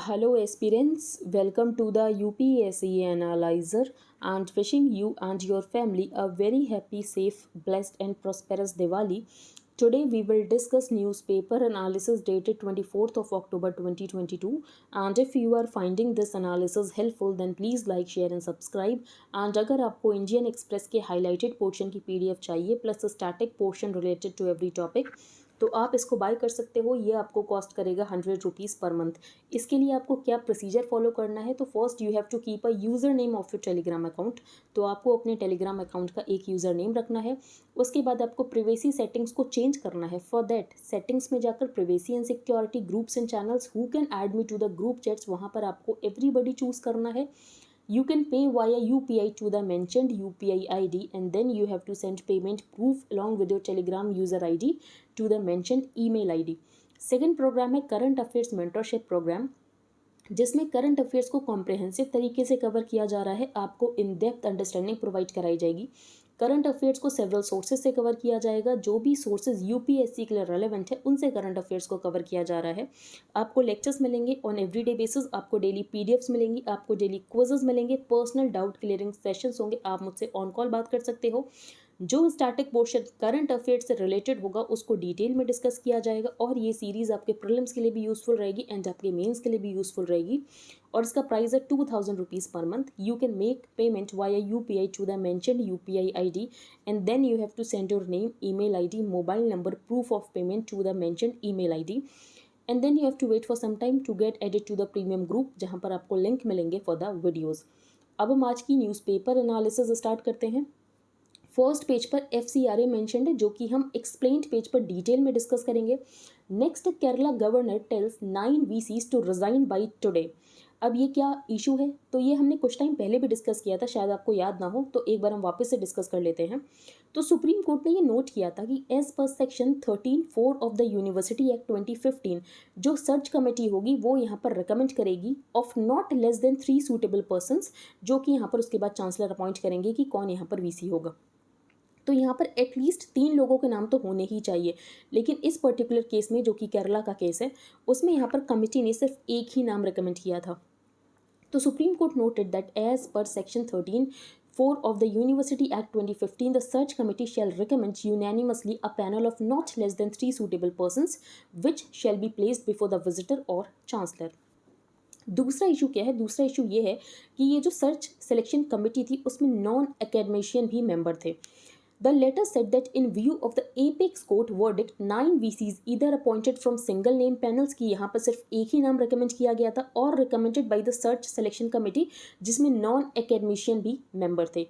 Hello, aspirants. Welcome to the UPSC Analyzer and wishing you and your family a very happy, safe, blessed, and prosperous Diwali. Today, we will discuss newspaper analysis dated 24th of October 2022. And if you are finding this analysis helpful, then please like, share, and subscribe. And अगर आपको Indian Express के highlighted portion की PDF चाहिए plus static portion related to every topic तो आप इसको bye कर सकते हो। ये आपको कॉस्ट करेगा 100 रुपीज़ पर मंथ। इसके लिए आपको क्या प्रोसीजर फॉलो करना है, तो first you have to keep a user name of your Telegram account. तो आपको अपने टेलीग्राम अकाउंट का एक यूज़र नेम रखना है। उसके बाद आपको प्रिवेसी सेटिंग्स को चेंज करना है। फॉर दैट सेटिंग्स में जाकर privacy and security groups and channels who can add me to the group chats, वहाँ पर आपको एवरीबडी चूज़ करना है। You can pay via UPI to the mentioned UPI ID, and then you have to send payment proof along with your Telegram user ID to the mentioned email ID. Second program है current affairs mentorship program, जिसमें current affairs को comprehensive तरीके से cover किया जा रहा है। आपको इन डेप्थ अंडरस्टैंडिंग प्रोवाइड कराई जाएगी। करंट अफेयर्स को सेवरल सोर्सेज से कवर किया जाएगा। जो भी सोर्सेज यूपीएससी के लिए रेलेवेंट है उनसे करंट अफेयर्स को कवर किया जा रहा है। आपको लेक्चर्स मिलेंगे ऑन एवरीडे बेसिस, आपको डेली पीडीएफ्स मिलेंगी, आपको डेली क्विजेज मिलेंगे, पर्सनल डाउट क्लियरिंग सेशंस होंगे, आप मुझसे ऑन कॉल बात कर सकते हो। जो स्टैटिक पोर्शन करंट अफेयर्स से रिलेटेड होगा उसको डिटेल में डिस्कस किया जाएगा। और ये सीरीज़ आपके प्रीलिम्स के लिए भी यूज़फुल रहेगी एंड आपके मेंस के लिए भी यूज़फुल रहेगी। और इसका प्राइस है 2000 rupees per month. You can make payment via UPI to the mentioned UPI ID, and then you have to send your name, email ID, mobile number, proof of payment to the mentioned email ID, and then you have to wait for some time to get added to the premium group, जहाँ पर आपको link मिलेंगे for the videos. अब हम आज की newspaper analysis start करते हैं। फर्स्ट पेज पर FCRA मेंशनड है, जो कि हम एक्सप्लेन्ड पेज पर डिटेल में डिस्कस करेंगे। Next, Kerala governor tells 9 VCs to resign by today. अब ये क्या इशू है, तो ये हमने कुछ टाइम पहले भी डिस्कस किया था, शायद आपको याद ना हो, तो एक बार हम वापस से डिस्कस कर लेते हैं। तो सुप्रीम कोर्ट ने ये नोट किया था कि as per section 13(4) of the university act 2015 जो सर्च कमेटी होगी वो यहाँ पर रिकमेंड करेगी of not less than 3 suitable persons, जो कि यहाँ पर उसके बाद चांसलर अपॉइंट करेंगे कि कौन यहाँ पर VC होगा। तो यहाँ पर एटलीस्ट 3 लोगों के नाम तो होने ही चाहिए, लेकिन इस पर्टिकुलर केस में जो कि केरला का केस है उसमें यहाँ पर कमिटी ने सिर्फ एक ही नाम रिकमेंड किया था। तो Supreme Court noted that as per section 13(4) of the University Act 2015, the search committee shall recommend unanimously a panel of not less than 3 suitable persons, which shall be placed before the visitor or chancellor. दूसरा issue क्या है? दूसरा issue ये है कि ये जो search selection committee थी उसमें नॉन एकेडमिशियन भी मेंबर थे। The letter said that in view of the apex court verdict, 9 VCs either appointed from single name panels, की यहाँ पर सिर्फ एक ही नाम रिकमेंड किया गया था, और recommended by the search selection committee जिसमें नॉन एकेडमिशियन भी मेंबर थे।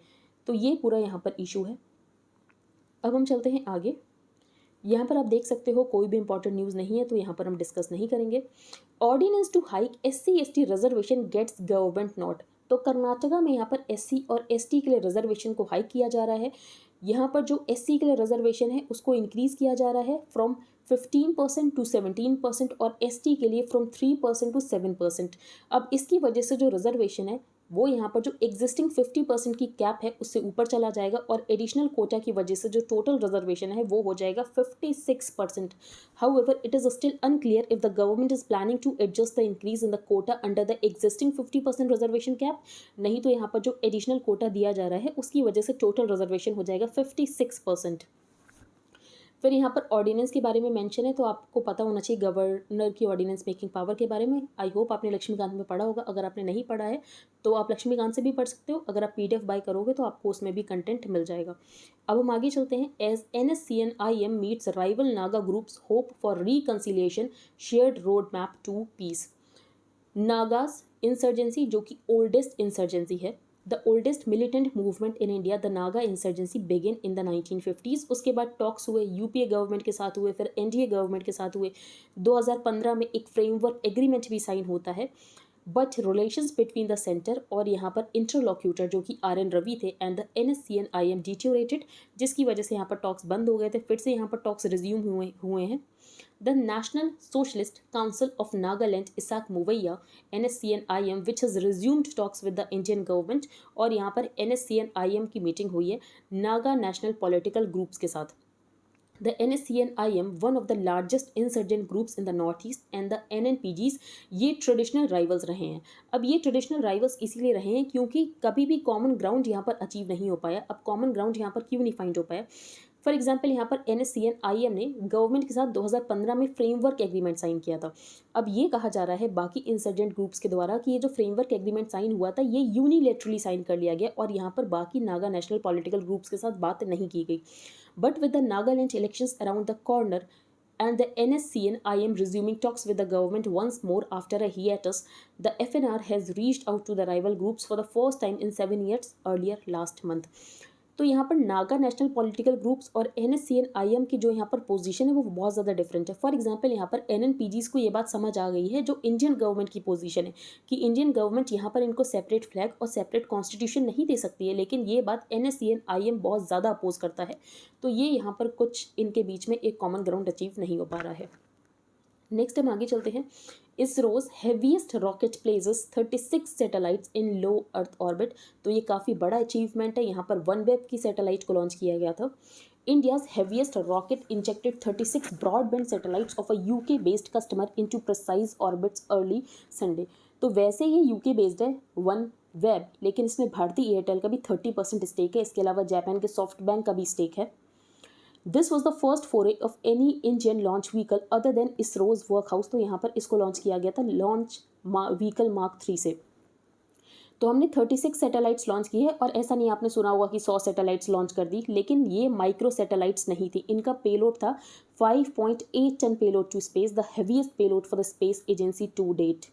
तो ये पूरा यहाँ पर इशू है। अब हम चलते हैं आगे। यहाँ पर आप देख सकते हो कोई भी इंपॉर्टेंट न्यूज़ नहीं है, तो यहाँ पर हम डिस्कस नहीं करेंगे। Ordinance to hike SC/ST reservation gets government nod. तो कर्नाटका में यहाँ पर SC और ST के लिए रिजर्वेशन को हाइक किया जा रहा है। यहाँ पर जो SC के लिए रिजर्वेशन है उसको इंक्रीज़ किया जा रहा है फ्रॉम 15% टू 17%, और ST के लिए फ्रॉम 3% टू 7%। अब इसकी वजह से जो रिजर्वेशन है वो यहाँ पर जो एग्जिस्टिंग 50% की कैप है उससे ऊपर चला जाएगा, और एडिशनल कोटा की वजह से जो टोटल रिजर्वेशन है वो हो जाएगा 56%। However it is still unclear if the government is planning to adjust the increase in the quota under the existing 50% reservation cap. नहीं तो यहाँ पर जो एडिशनल कोटा दिया जा रहा है उसकी वजह से टोटल रिजर्वेशन हो जाएगा 56%। फिर यहाँ पर ऑर्डिनेंस के बारे में मेंशन है, तो आपको पता होना चाहिए गवर्नर की ऑर्डिनेंस मेकिंग पावर के बारे में। आई होप आपने लक्ष्मीकांत में पढ़ा होगा। अगर आपने नहीं पढ़ा है तो आप लक्ष्मीकांत से भी पढ़ सकते हो। अगर आप PDF बाय करोगे तो आपको उसमें भी कंटेंट मिल जाएगा। अब हम आगे चलते हैं। As NSCN-IM meets rival Naga groups hope for reconciliation, shared road map to peace. Nagas insurgency, जो कि ओल्डेस्ट इंसर्जेंसी है, the oldest militant movement in India, the Naga insurgency begin in the 1950s। उसके बाद टॉक्स हुए, UPA गवर्नमेंट के साथ हुए, फिर NDA गवर्नमेंट के साथ हुए। 2015 में एक फ्रेमवर्क एग्रीमेंट भी साइन होता है, but relations between the centre और यहाँ पर इंटरलॉक्यूटर जो कि RN रवि थे एंड द NSCN-IM डिटोरेटेड, जिसकी वजह से यहाँ पर टॉक्स बंद हो गए थे। फिर से यहाँ पर टॉक्स रिज्यूम हुए हैं। The National Socialist Council of Nagaland, Isaac Muvaiya, NSCN-IM, which has resumed talks with the Indian government, और यहाँ पर NSCN-IM की मीटिंग हुई है नागा नेशनल पॉलिटिकल ग्रुप्स के साथ। The NSC and IM, one of the largest insurgent groups in the Northeast, and the NNPGs, ये traditional rivals रहे हैं. अब ये ट्रेडिशनल राइवल्स इसीलिए रहे हैं क्योंकि कभी भी कॉमन ग्राउंड यहाँ पर अचीव नहीं हो पाया. अब कॉमन ग्राउंड यहाँ पर क्यों नहीं फाइंड हो पाया? फॉर एग्जाम्पल यहाँ पर NSC एंड IM ने गवर्नमेंट के साथ 2015 में फ्रेमवर्क एग्रीमेंट साइन किया था. अब ये कहा जा रहा है बाकी इंसर्जेंट ग्रुप्स के द्वारा कि ये जो फ्रेमवर्क एग्रीमेंट साइन हुआ था ये यूनिलेटरली साइन कर लिया गया और यहाँ पर बाकी नागा नेशनल पॉलिटिकल ग्रुप्स के साथ बात नहीं की गई. But with the Nagaland elections around the corner and the NSC and IM resuming talks with the government once more after a hiatus, the FNR has reached out to the rival groups for the first time in 7 years earlier last month. तो यहाँ पर Naga national political groups और NSC and IM की जो यहाँ पर position है वो बहुत ज़्यादा डिफरेंट है. फॉर एग्जांपल यहाँ पर NNPGs को ये बात समझ आ गई है जो इंडियन गवर्नमेंट की पोजीशन है कि इंडियन गवर्नमेंट यहाँ पर इनको सेपरेट फ्लैग और सेपरेट कॉन्स्टिट्यूशन नहीं दे सकती है, लेकिन ये बात NSC एंड IM बहुत ज़्यादा अपोज करता है. तो ये यहाँ पर कुछ इनके बीच में एक कॉमन ग्राउंड अचीव नहीं हो पा रहा है. नेक्स्ट हम आगे चलते हैं. ISRO's heaviest rocket places 36 satellites in low earth orbit. तो ये काफ़ी बड़ा अचीवमेंट है. यहाँ पर OneWeb की सैटेलाइट को लॉन्च किया गया था. India's heaviest rocket injected 36 broadband satellites of a UK based customer into precise orbits early Sunday. तो वैसे ये UK बेस्ड है OneWeb, लेकिन इसमें भारतीय एयरटेल का भी 30% स्टेक है. इसके अलावा जापान के सॉफ्टबैंक का भी स्टेक है. दिस वॉज द फर्स्ट फोरे of any Indian launch vehicle other than ISRO's work house. तो यहाँ पर इसको लॉन्च किया गया था लॉन्च व्हीकल Mark 3 से. तो हमने 36 सैटेलाइट्स लॉन्च की है और ऐसा नहीं आपने सुना होगा कि 100 सैटेलाइट्स लॉन्च कर दी, लेकिन ये माइक्रो सैटेलाइट्स नहीं थी. इनका पेलोड था 5.8 ton payload to space, the heaviest payload for the space agency to date.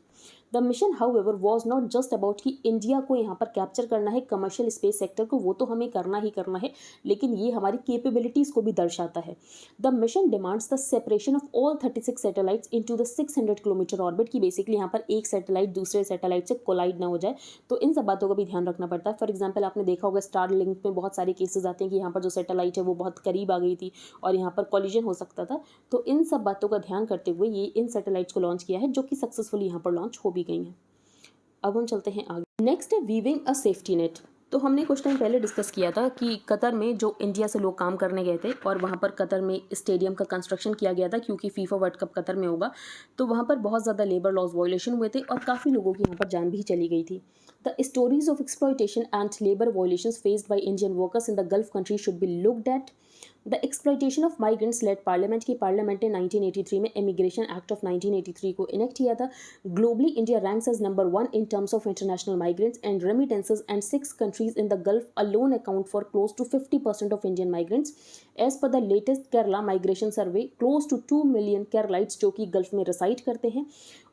The mission however was not just about कि इंडिया को यहाँ पर कैप्चर करना है कमर्शियल स्पेस सेक्टर को, वो तो हमें करना ही करना है, लेकिन ये हमारी कैपेबिलिटीज़ को भी दर्शाता है. The mission demands the separation of all 36 satellites into the 600 kilometre orbit की बेसिकली यहाँ पर एक सैटेलाइट दूसरे सैटेलाइट से कोलाइड ना हो जाए. तो इन सब बातों का भी ध्यान रखना पड़ता है. फॉर एग्जाम्पल आपने देखा होगा स्टारलिंक में बहुत सारे केसेस आते हैं कि यहाँ पर जो सैटेलाइट है वो बहुत करीब आ गई थी और यहाँ पर कॉलिजन हो सकता था. तो इन सब बातों का ध्यान करते हुए ये इन सैटेलाइट्स को लॉन्च किया है जो कि सक्सेसफुली यहाँ पर लॉन्च हो भी गई हैं. अब हम चलते हैं आगे. नेक्स्ट है वीविंग अ सेफ्टी नेट. तो हमने कुछ टाइम पहले डिस्कस किया था कि कतर में जो इंडिया से लोग काम करने गए थे और वहाँ पर कतर में स्टेडियम का कंस्ट्रक्शन किया गया था क्योंकि फीफा वर्ल्ड कप कतर में होगा. तो वहाँ पर बहुत ज़्यादा लेबर लॉस वायलेशन हुए थे और काफ़ी लोगों की यहाँ पर जान भी चली गई थी. The stories of exploitation and labour violations faced by Indian workers in the Gulf country should be looked at. The exploitation of migrants led parliament की पार्लियामेंट ने 1983 में इमिग्रेशन एक्ट ऑफ 1983 को इनेक्ट किया था. Globally India ranks as number 1 in terms of international migrants and remittances and 6 countries in the Gulf alone account for close to 50% of Indian migrants. As per the latest Kerala migration survey close to 2 million Keralites जो कि Gulf में reside करते हैं.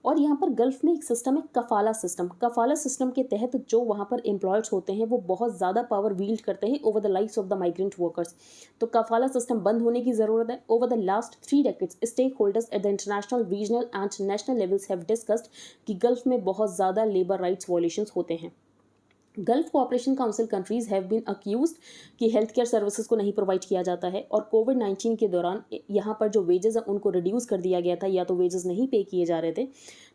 और यहाँ पर gulf में एक सिस्टम है कफाला सिस्टम. कफाला सिस्टम के तहत जो वहाँ पर एम्प्लॉयर्स होते हैं वो बहुत ज़्यादा पावर वील्ड करते हैं over the lifes of the migrant workers. तो कफाला सिस्टम बंद होने की ज़रूरत है. Over the last 3 decades stake holders at the international regional and national levels have discussed कि गल्फ में बहुत ज़्यादा लेबर राइट्स वायलेशंस होते हैं. Gulf cooperation council countries have been accused कि हेल्थ केयर सर्विसेज को नहीं प्रोवाइड किया जाता है और कोविड-19 के दौरान यहाँ पर जो वेजेस है उनको रिड्यूस कर दिया गया था या तो वेजेस नहीं पे किए जा रहे थे.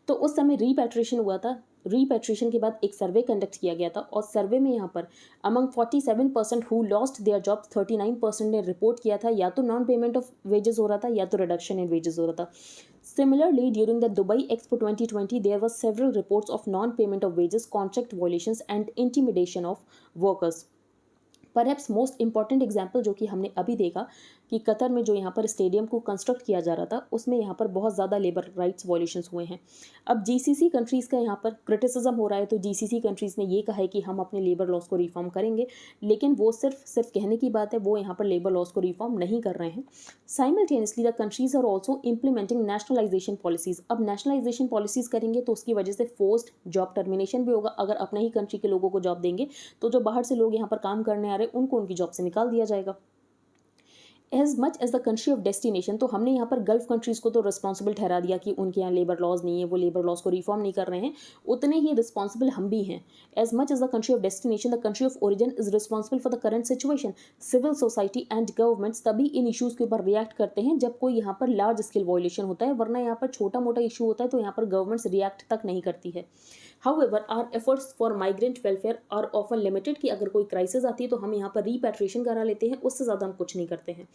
तो उस समय रीपैट्रिएशन हुआ था. रीपैट्रिएशन के बाद एक सर्वे कंडक्ट किया गया था और सर्वे में यहाँ पर among 47% who lost their jobs 39% ने रिपोर्ट किया था या तो नॉन पेमेंट ऑफ वेजेस हो रहा था या तो रिडक्शन इन वेजेस हो रहा था. Similarly, during the Dubai Expo 2020, there were several reports of non-payment of wages, contract violations, and intimidation of workers. Perhaps most important example जो कि हमने अभी देखा कि कतर में जो यहाँ पर स्टेडियम को कंस्ट्रक्ट किया जा रहा था उसमें यहाँ पर बहुत ज़्यादा लेबर राइट्स वायलेशंस हुए हैं. अब GCC कंट्रीज़ का यहाँ पर क्रिटिसिज्म हो रहा है. तो GCC कंट्रीज़ ने ये कहा है कि हम अपने लेबर लॉस को रिफॉर्म करेंगे, लेकिन वो सिर्फ कहने की बात है. वो यहाँ पर लेबर लॉस को रिफॉर्म नहीं कर रहे हैं. Simultaneously the countries are also implementing nationalisation policies. अब नेशनलाइजेशन पॉलिसीज़ करेंगे तो उसकी वजह से फोर्स्ड जॉब टर्मिनेशन भी होगा. अगर अपने ही कंट्री के लोगों को जॉब देंगे तो जो बाहर से लोग यहाँ पर काम करने आ रहे हैं उनको उनकी जॉब से निकाल दिया जाएगा. As much as the country of destination. तो हमने यहाँ पर गल्फ कंट्रीज़ को तो रिस्पॉन्सिबल ठहरा दिया कि उनके यहाँ लेबर लॉज नहीं है, वो लेबर लॉज को रिफॉर्म नहीं कर रहे हैं. उतने ही रिस्पॉन्सिबल हम भी हैं. As much as the country of destination the country of origin is responsible for the current situation. Civil society and governments तभी इन इशूज़ के ऊपर रिएक्ट करते हैं जब कोई यहाँ पर लार्ज स्केल वायलेशन होता है, वरना यहाँ पर छोटा मोटा इशू होता है तो यहाँ पर गवर्नमेंट्स रिएक्ट तक नहीं करती है. However, our efforts for migrant welfare are often limited कि अगर कोई क्राइसिस आती है तो हम यहाँ पर रीपैट्रिएशन करा लेते हैं, उससे ज़्यादा हम कुछ नहीं करते हैं.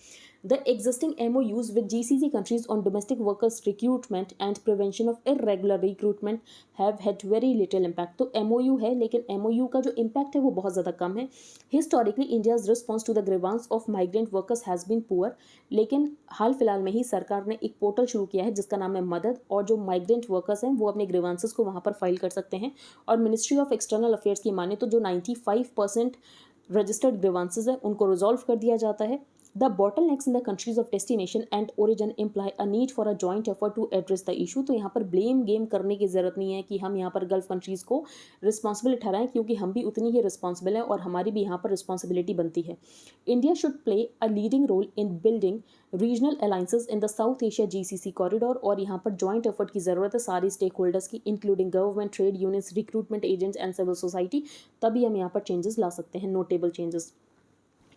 The existing MOUs with GCC countries on domestic workers recruitment and prevention of irregular recruitment have had very little impact. तो MOU है लेकिन MOU का जो impact है वो बहुत ज़्यादा कम है. Historically, India's response to the grievance of migrant workers has been poor. लेकिन हाल फिलहाल में ही सरकार ने एक पोर्टल शुरू किया है जिसका नाम है मदद, और जो माइग्रेंट वर्कर्स हैं वो अपने ग्रीवांसेस को वहाँ पर फाइल कर सकते हैं. और मिनिस्ट्री ऑफ एक्सटर्नल अफेयर्स की माने तो जो 95% रजिस्टर्ड ग्रीवांसेस हैं उनको रिजॉल्व कर दिया जाता है. The bottlenecks in the countries of destination and origin imply a need for a joint effort to address the issue. तो यहाँ पर ब्लेम गेम करने की ज़रूरत नहीं है कि हम यहाँ पर गल्फ कंट्रीज़ को रिस्पॉन्सिबल ठहराएं, क्योंकि हम भी उतनी ही रिस्पॉन्सिबल हैं और हमारी भी यहाँ पर रिस्पॉन्सिबिलिटी बनती है. India should play a leading role in building regional alliances in the South Asia GCC corridor. और यहाँ पर जॉइंट एफर्ट की ज़रूरत है सारी स्टेक होल्डर्स की, including government, trade unions, recruitment agents and civil society. तभी हम यहाँ पर चेंजेस ला सकते हैं, notable changes.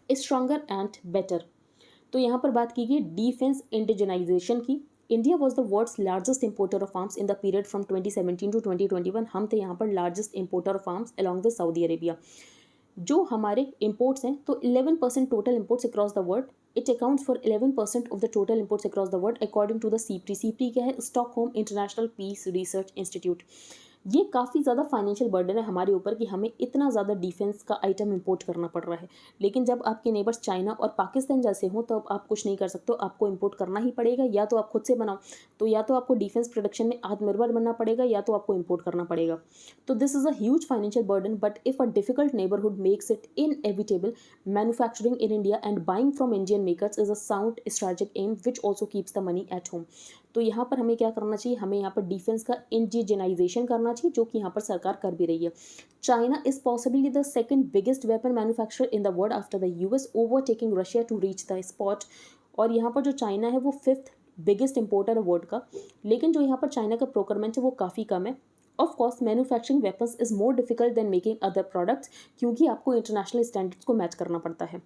Stronger and better. तो यहाँ पर बात की गई डिफेंस इंडिजनाइजेशन की. India was the world's largest importer of arms in the period from 2017 to 2021. हम थे यहाँ पर largest importer of arms along with Saudi Arabia. जो हमारे इंपोर्ट्स हैं तो 11% total imports across the world. It accounts for 11% of the total imports across the world according to the SIPRI. SIPRI क्या है? Stockholm International Peace Research Institute. ये काफ़ी ज़्यादा financial burden है हमारे ऊपर कि हमें इतना ज़्यादा डिफेंस का आइटम इंपोर्ट करना पड़ रहा है. लेकिन जब आपके नेबर्स चाइना और पाकिस्तान जैसे हों तो अब आप कुछ नहीं कर सकते हो, आपको इंपोर्ट करना ही पड़ेगा. या तो आप खुद से बनाओ, तो या तो आपको डिफेंस प्रोडक्शन में आत्मनिर्भर बनना पड़ेगा, या तो आपको इंपोर्ट करना पड़ेगा. तो this is a huge financial burden, but if a difficult neighbourhood makes it inevitable, manufacturing in India and buying from Indian makers is a sound strategic aim which also keeps the money at home. तो यहाँ पर हमें क्या करना चाहिए? हमें यहाँ पर डिफेंस का इंडिजनाइजेशन करना चाहिए, जो कि यहाँ पर सरकार कर भी रही है. China is possibly the second biggest weapon manufacturer in the world after the US, overtaking Russia to reach the spot. और यहाँ पर जो चाइना है वो 5th बिगेस्ट इंपोर्टर है वर्ल्ड का. लेकिन जो यहाँ पर चाइना का प्रोक्योरमेंट है वो काफ़ी कम है. Of course manufacturing weapons is more difficult than making other products, क्योंकि आपको इंटरनेशनल स्टैंडर्ड्स को मैच करना पड़ता है.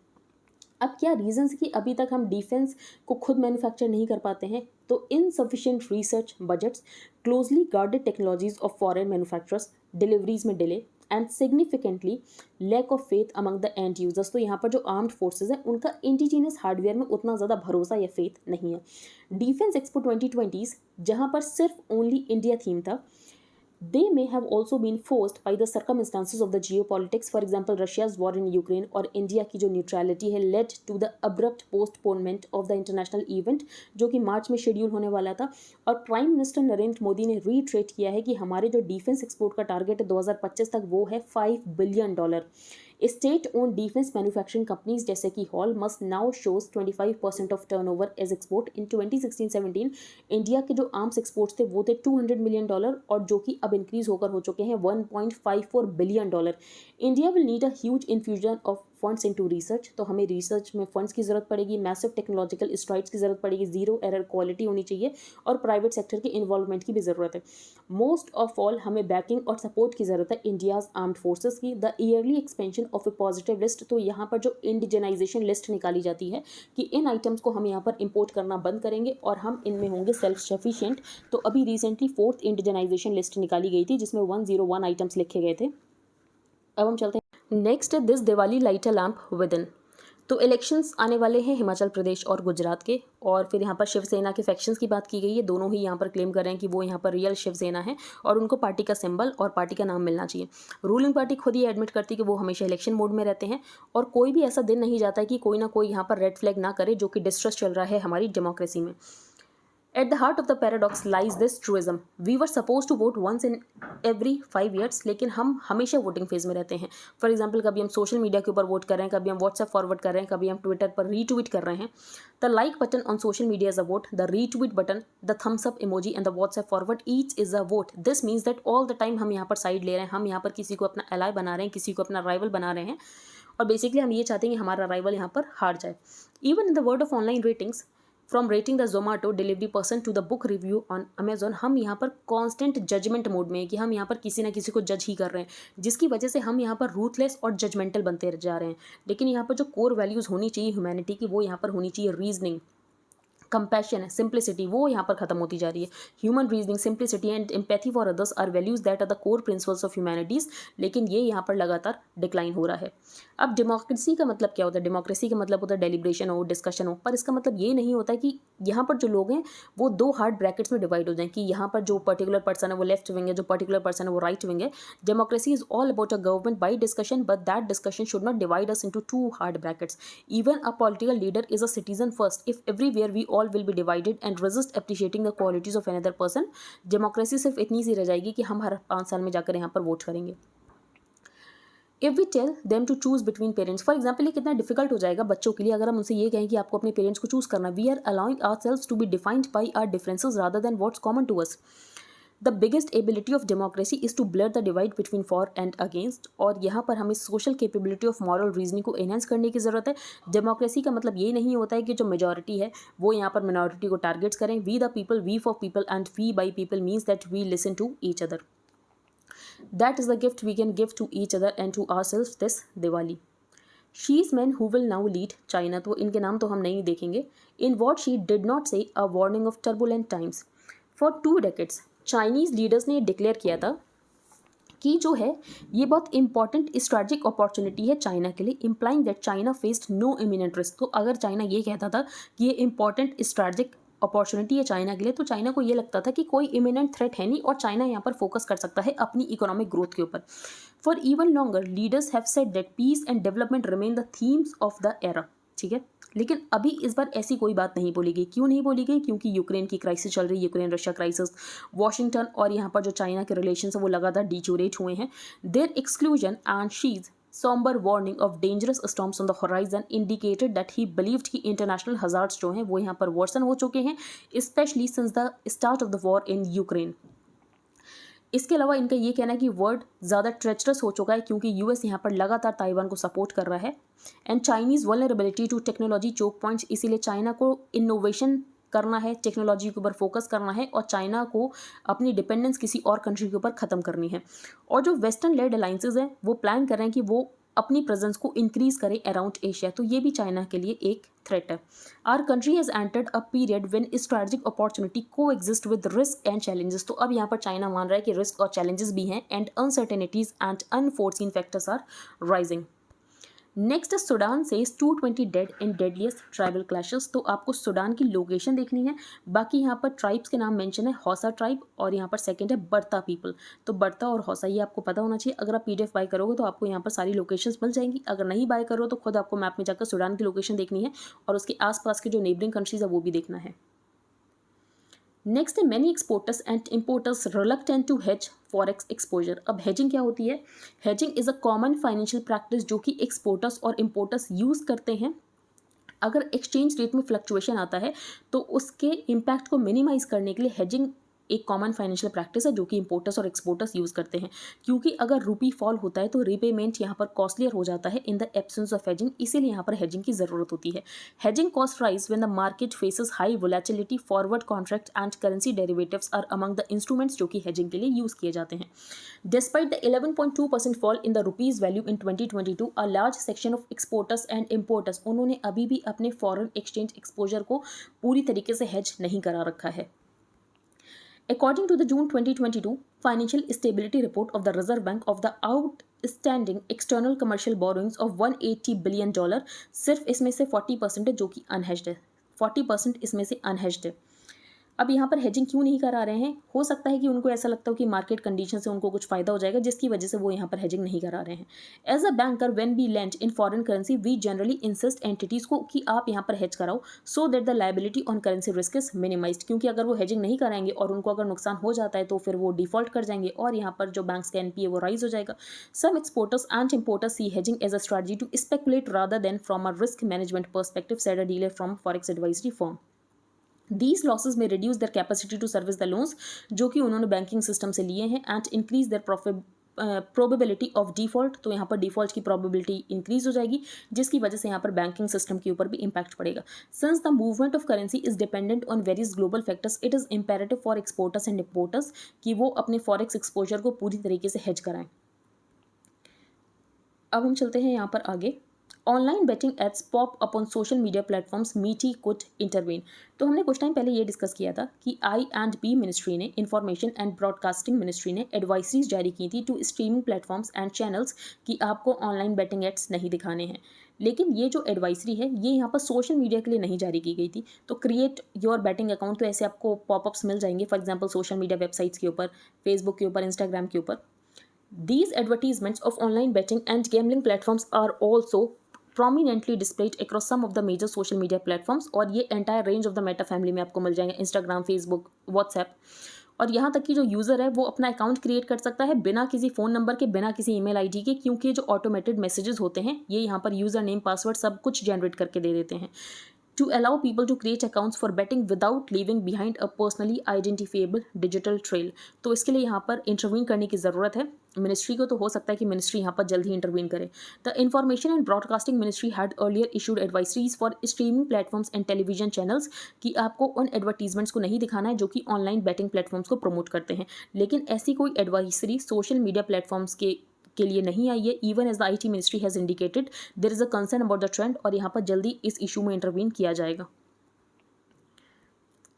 अब क्या रीजंस कि अभी तक हम डिफेंस को खुद मैन्युफैक्चर नहीं कर पाते हैं? तो insufficient research budgets, closely guarded technologies of foreign manufacturers, deliveries में delay and significantly lack of faith among the end users. तो यहाँ पर जो आर्म्ड फोर्सेज हैं उनका इंडिजीनियस हार्डवेयर में उतना ज़्यादा भरोसा या फेथ नहीं है. डिफेंस एक्सपो 2020 जहाँ पर सिर्फ ओनली इंडिया थीम था, they may have also been forced by the circumstances of the geopolitics. For example, Russia's war in Ukraine और इंडिया की जो न्यूट्रलिटी है led to the abrupt postponement of the international event, जो कि मार्च में schedule होने वाला था. और प्राइम मिनिस्टर नरेंद्र मोदी ने रीट्रेट किया है कि हमारे जो डिफेंस एक्सपोर्ट का टारगेट है 2025 तक वो है $5 billion. State own defence manufacturing companies जैसे कि HAL must now shows 25% of turnover as export. In 2016-17 India के जो आर्म्स एक्सपोर्ट्स थे वो थे $200 मिलियन, और जो कि अब इंक्रीज होकर हो चुके हैं $1.54 billion. India will need a huge infusion of funds into research. तो हमें रिसर्च में फंड्स की ज़रूरत पड़ेगी, मैसिव टेक्नोलॉजिकल स्ट्राइड्स की ज़रूरत पड़ेगी, जीरो एरर क्वालिटी होनी चाहिए, और प्राइवेट सेक्टर के इन्वॉल्वमेंट की भी ज़रूरत है. मोस्ट ऑफ ऑल हमें बैकिंग और सपोर्ट की ज़रूरत है इंडियाज़ आर्म्ड फोर्सेस की. The yearly expansion of A positive list. तो यहाँ पर जो इंडिजनाइजेशन लिस्ट निकाली जाती है कि इन आइटम्स को हम यहाँ पर इंपोर्ट करना बंद करेंगे और हम इनमें होंगे सेल्फ सफिशिएंट. तो अभी रिसेंटली 4th इंडिजनाइजेशन लिस्ट निकाली गई थी जिसमें 101 आइटम्स लिखे गए थे. अब हम चलते हैं next. This Diwali light a lamp with in. तो इलेक्शंस आने वाले हैं हिमाचल प्रदेश और गुजरात के, और फिर यहाँ पर शिवसेना के फैक्शंस की बात की गई है. दोनों ही यहाँ पर क्लेम कर रहे हैं कि वो यहाँ पर रियल शिवसेना है और उनको पार्टी का सिंबल और पार्टी का नाम मिलना चाहिए. रूलिंग पार्टी खुद ही एडमिट करती है कि वो हमेशा इलेक्शन मोड में रहते हैं, और कोई भी ऐसा दिन नहीं जाता है कि कोई ना कोई यहाँ पर रेड फ्लैग ना करे, जो कि डिस्ट्रस्ट चल रहा है हमारी डेमोक्रेसी में. At the heart of the paradox lies this truism. We were supposed to vote once in every 5 years, लेकिन हम हमेशा वोटिंग फेज में रहते हैं. फॉर एग्जाम्पल कभी हम सोशल मीडिया के ऊपर वोट कर रहे हैं, कभी हम व्हाट्सएप फॉरवर्ड कर रहे हैं, कभी हम ट्विटर पर रीट्वीट कर रहे हैं. The like button on social media is a vote, the retweet button, the thumbs up emoji and the WhatsApp forward each is a vote. This means that all the time हम यहाँ पर side ले रहे हैं, हम यहाँ पर किसी को अपना एलाई बना रहे हैं, किसी को अपना राइवल बना रहे हैं, और बेसिकली हम ये चाहते हैं कि हमारा राइवल यहाँ पर हार जाए. Even in the world of online ratings, from rating the Zomato delivery person to the book review on Amazon, हम यहाँ पर कॉन्स्टेंट जजमेंट मोड में है कि हम यहाँ पर किसी ना किसी को जज ही कर रहे हैं, जिसकी वजह से हम यहाँ पर रूथलेस और जजमेंटल बनते जा रहे हैं. लेकिन यहाँ पर जो कोर वैल्यूज़ होनी चाहिए ह्यूमैनिटी की, वो यहाँ पर होनी चाहिए रीजनिंग, कंपैशन है, सिंप्लिसिटी, वो यहाँ पर खत्म होती जा रही है. Human reasoning, simplicity and empathy for others are values that are the core principles of humanities, लेकिन ये यहाँ पर लगातार डिक्लाइन हो रहा है. अब डेमोक्रेसी का मतलब क्या होता है? डेमोक्रेसी का मतलब होता है डेलिब्रेशन हो, डिस्कशन हो, पर इसका मतलब ये नहीं होता कि यहाँ पर जो लोग हैं वो दो हार्ड ब्रैकेट्स में डिवाइड हो जाएं कि यहाँ पर जो पर्टिकुलर पर्सन है वो लेफ्ट विंग है, जो पर्टिकुलर पर्सन है वो राइट विंग है. Democracy is all about a government by discussion, but that discussion should not divide us into two hard brackets. Even a political leader is a citizen first. If everywhere we all will be divided and resist appreciating the qualities of another person, democracy सिर्फ इतनी सी रह जाएगी कि हम हर 5 साल में जाकर यहाँ पर वोट करेंगे. If we tell them to choose between parents, for example ये कितना डिफिकल्ट हो जाएगा बच्चों के लिए अगर हम उनसे ये कहें कि आपको अपने पेरेंट्स को चूज करना. We are allowing ourselves to be defined by our differences rather than what's common to us. The biggest ability of democracy is to blur the divide between for and against. और यहाँ पर हमें social capability of moral reasoning को enhance करने की ज़रूरत है. Democracy का मतलब ये नहीं होता है कि जो मेजॉरिटी है वो यहाँ पर मिनॉरिटी को टारगेट्स करें. We the people, we for people and we by people means that we listen to each other. That is the gift we can give to each other and to ourselves this Diwali. She's men who will now lead China, तो इनके नाम तो हम नहीं देखेंगे. In what she did not say, a warning of turbulent times. For 2 decades, Chinese leaders ने declare किया था कि जो है ये बहुत इंपॉर्टेंट स्ट्रेटेजिक अपॉर्चुनिटी है चाइना के लिए, implying that China faced no imminent risk. तो अगर चाइना ये कहता था कि ये इंपॉर्टेंट स्ट्रेटेजिक अपॉर्चुनिटी है चाइना के लिए, तो चाइना को ये लगता था कि कोई इमिनेंट थ्रेट है नहीं और चाइना यहाँ पर फोकस कर सकता है अपनी इकोनॉमिक ग्रोथ के ऊपर. For even longer leaders have said that peace and development remain the themes of the era. ठीक है, लेकिन अभी इस बार ऐसी कोई बात नहीं बोली गई. क्यों नहीं बोली गई? क्योंकि यूक्रेन की क्राइसिस चल रही है, यूक्रेन रशिया क्राइसिस, वॉशिंगटन और यहाँ पर जो चाइना के रिलेशन है वो लगातार डिचोरेट हुए हैं. Their exclusion and Xi's somber warning of dangerous storms on the horizon indicated that he believed कि international hazards जो हैं वो यहाँ पर worsen हो चुके हैं, especially since the start of the war in Ukraine. इसके अलावा इनका ये कहना है कि वर्ल्ड ज़्यादा ट्रेचरस हो चुका है क्योंकि यूएस यहाँ पर लगातार ताइवान को सपोर्ट कर रहा है. And Chinese vulnerability to technology choke points, इसीलिए चाइना को इनोवेशन करना है, टेक्नोलॉजी के ऊपर फोकस करना है और चाइना को अपनी डिपेंडेंस किसी और कंट्री के ऊपर ख़त्म करनी है. और जो वेस्टर्न लेड अलाइंसेज हैं वो प्लान कर रहे हैं कि वो अपनी प्रेजेंस को इंक्रीज करें अराउंड एशिया, तो ये भी चाइना के लिए एक थ्रेट है. Our country has entered a period when strategic opportunity coexist with risk and challenges. तो अब यहाँ पर चाइना मान रहा है कि रिस्क और चैलेंजेस भी हैं and uncertainties and unforeseen factors are rising. Next Sudan से 220 dead in deadliest tribal clashes. तो आपको सूडान की लोकेशन देखनी है. बाकी यहाँ पर ट्राइब्स के नाम मेंशन है, हौसा ट्राइब और यहाँ पर सेकंड है बर्ता पीपल. तो बर्ता और हौसा ये आपको पता होना चाहिए. अगर आप पीडीएफ बाय करोगे तो आपको यहाँ पर सारी लोकेशंस मिल जाएंगी. अगर नहीं बाय करो तो खुद आपको मैप में जाकर सूडान की लोकेशन देखनी है और उसके आसपास के जो नेबरिंग कंट्रीज है वो भी देखना है. नेक्स्ट है many exporters and importers reluctant to hedge forex exposure. अब हेजिंग क्या होती है? Hedging is a common financial practice जो कि एक्सपोर्टर्स और इम्पोर्टर्स यूज़ करते हैं. अगर एक्सचेंज रेट में फ्लक्चुएशन आता है तो उसके इम्पैक्ट को मिनिमाइज करने के लिए हेजिंग एक कॉमन फाइनेंशियल प्रैक्टिस है जो कि इंपोर्टर्स और एक्सपोर्टर्स यूज़ करते हैं. क्योंकि अगर रूपी फॉल होता है तो रीपेमेंट यहाँ पर कॉस्टलियर हो जाता है in the absence of hedging, इसीलिए यहाँ पर हेजिंग की ज़रूरत होती है. Hedging cost rise when the market faces high volatility. Forward contract and currency derivatives are among the instruments जो कि हेजिंग के लिए यूज़ किए जाते हैं. Despite the 11.2% fall in the rupee's value in 2022, a large section of exporters and importers उन्होंने अभी भी अपने फॉरेन एक्सचेंज एक्सपोजर को पूरी तरीके से हेज नहीं करा रखा है. According to the June 2022 Financial Stability Report of the Reserve Bank of the outstanding external commercial borrowings of $180 billion, सिर्फ इसमें से 40% है जो कि अनहेज्ड है. 40% इसमें से अनहेज्ड है. अब यहाँ पर हेजिंग क्यों नहीं करा रहे हैं? हो सकता है कि उनको ऐसा लगता हो कि मार्केट कंडीशन से उनको कुछ फायदा हो जाएगा जिसकी वजह से वो यहाँ पर हेजिंग नहीं करा रहे हैं. As a banker when we lend in foreign currency we generally insist entities को कि आप यहाँ पर हेज कराओ so that the liability on currency risk is minimised. क्योंकि अगर वो हेजिंग नहीं कराएंगे और उनको अगर नुकसान हो जाता है तो फिर वो डिफॉल्ट कर जाएंगे और यहाँ पर जो बैंक्स का एनपीए वो राइज हो जाएगा. Some exporters and importers see hedging as a strategy to speculate rather than from a risk management perspective, said a dealer from forex advisory firm. These losses may reduce their capacity to service the loans जो कि उन्होंने banking system से लिए हैं and increase their probability of default. तो यहाँ पर default की probability इंक्रीज हो जाएगी जिसकी वजह से यहाँ पर बैंकिंग सिस्टम के ऊपर भी इम्पैक्ट पड़ेगा. Since the movement of currency is dependent on various global factors, it is imperative for exporters and importers कि वो अपने फॉरेक्स एक्सपोजर को पूरी तरीके से हेज कराएं. अब हम चलते हैं यहाँ पर आगे. Online betting ads pop up on social media platforms, MeitY could intervene. तो हमने कुछ टाइम पहले ये डिस्कस किया था कि आई&बी मिनिस्ट्री ने, इंफॉर्मेशन एंड ब्रॉडकास्टिंग मिनिस्ट्री ने एडवाइजरीज जारी की थी to streaming platforms and channels कि आपको ऑनलाइन बेटिंग एड्स नहीं दिखाने हैं। लेकिन ये जो एडवाइजरी है ये यहाँ पर सोशल मीडिया के लिए नहीं जारी की गई थी। तो क्रिएट योर बेटिंग अकाउंट, तो ऐसे आपको पॉपअप्स मिल जाएंगे for example social media websites के ऊपर, फेसबुक के ऊपर, इंस्टाग्राम के ऊपर। These advertisements of online betting and gambling platforms are also prominently displayed across some of the major social media platforms, और ये entire range of the Meta family में आपको मिल जाएंगे, इंस्टाग्राम, फेसबुक, व्हाट्सएप। और यहाँ तक कि जो यूज़र है वो अपना अकाउंट क्रिएट कर सकता है बिना किसी फ़ोन नंबर के, बिना किसी ईमेल आईडी के, क्योंकि ये जो ऑटोमेटेड मैसेजेस होते हैं ये यहाँ पर यूज़र नेम, पासवर्ड सब कुछ जनरेट करके दे देते हैं। To allow people to create accounts for betting without leaving behind a personally identifiable digital trail। तो इसके लिए यहाँ पर इंटरवीन करने की ज़रूरत है मिनिस्ट्री को। तो हो सकता है कि मिनिस्ट्री यहाँ पर जल्द ही इंटरवीन करे। The information and broadcasting ministry had earlier issued advisories for streaming platforms and television channels कि आपको उन एडवर्टीजमेंट्स को नहीं दिखाना है जो कि ऑनलाइन बेटिंग प्लेटफॉर्म्स को प्रमोट करते हैं। लेकिन ऐसी कोई एडवाइजरी सोशल मीडिया प्लेटफॉर्म्स के लिए नहीं आई है। Even as the IT ministry has indicated there is a concern about the trend, और यहाँ पर जल्दी इस इशू में इंटरवीन किया जाएगा।